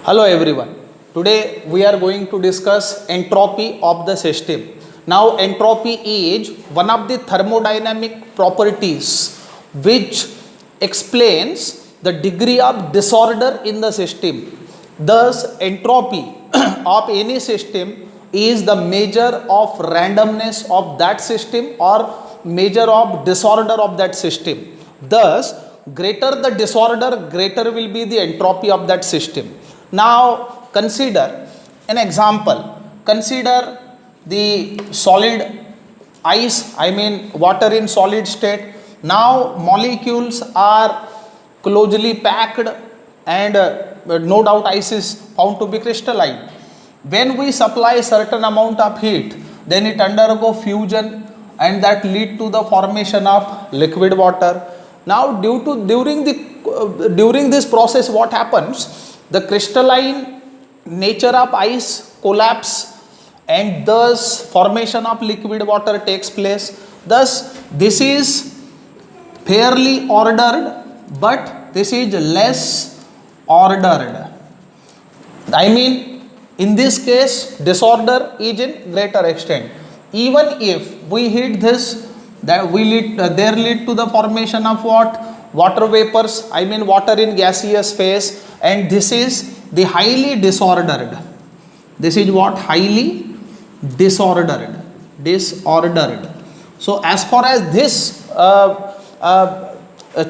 Hello everyone. Today we are going to discuss entropy of the system. Now entropy is one of the thermodynamic properties which explains the degree of disorder in the system. Thus entropy of any system is the measure of randomness of that system or measure of disorder of that system. Thus greater the disorder, greater will be the entropy of that system. Now consider an example. Consider the solid ice, I mean water in solid state. Now molecules are closely packed and no doubt ice is found to be crystalline. When we supply certain amount of heat, then it undergo fusion and that lead to the formation of liquid water. Now during this process, what happens? The crystalline nature of ice collapse and thus formation of liquid water takes place. Thus this is fairly ordered, but this is less ordered. I mean, in this case disorder is in greater extent. Even if we heat this, that we lead there lead to the formation of what? Water vapors, I mean water in gaseous phase, and this is the highly disordered. This is what? Highly disordered. So as far as this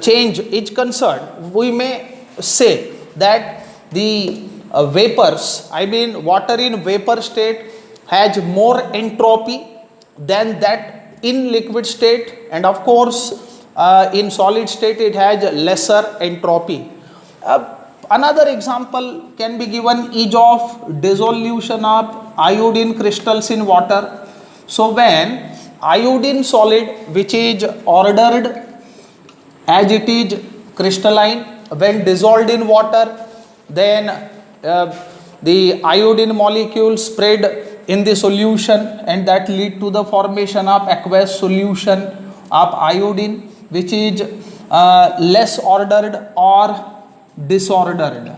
change is concerned, we may say that the vapors, I mean water in vapor state has more entropy than that in liquid state, and of course in solid state it has lesser entropy. Another example can be given is of dissolution of iodine crystals in water. So when iodine solid, which is ordered as it is crystalline, when dissolved in water, then the iodine molecule spread in the solution and that lead to the formation of aqueous solution of iodine, which is less ordered or disordered.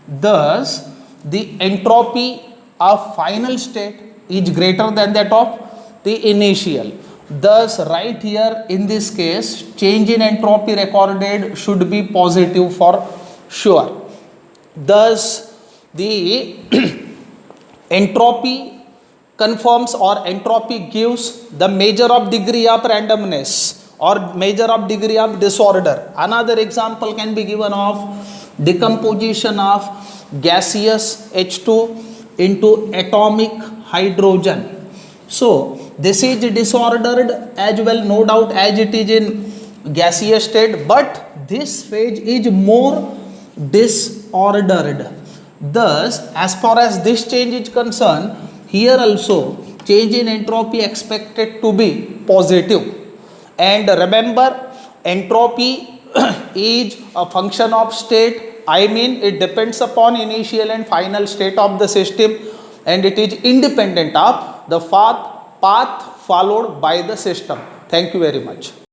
Thus the entropy of final state is greater than that of the initial. Thus right here in this case, change in entropy recorded should be positive for sure. Thus the entropy confirms or entropy gives the measure of degree of randomness or measure of degree of disorder. Another example can be given of decomposition of gaseous H2 into atomic hydrogen. So this is disordered as well, no doubt, as it is in gaseous state, but this phase is more disordered. Thus as far as this change is concerned, here also change in entropy expected to be positive. And remember, entropy is a function of state, I mean it depends upon initial and final state of the system, and it is independent of the path followed by the system. Thank you very much.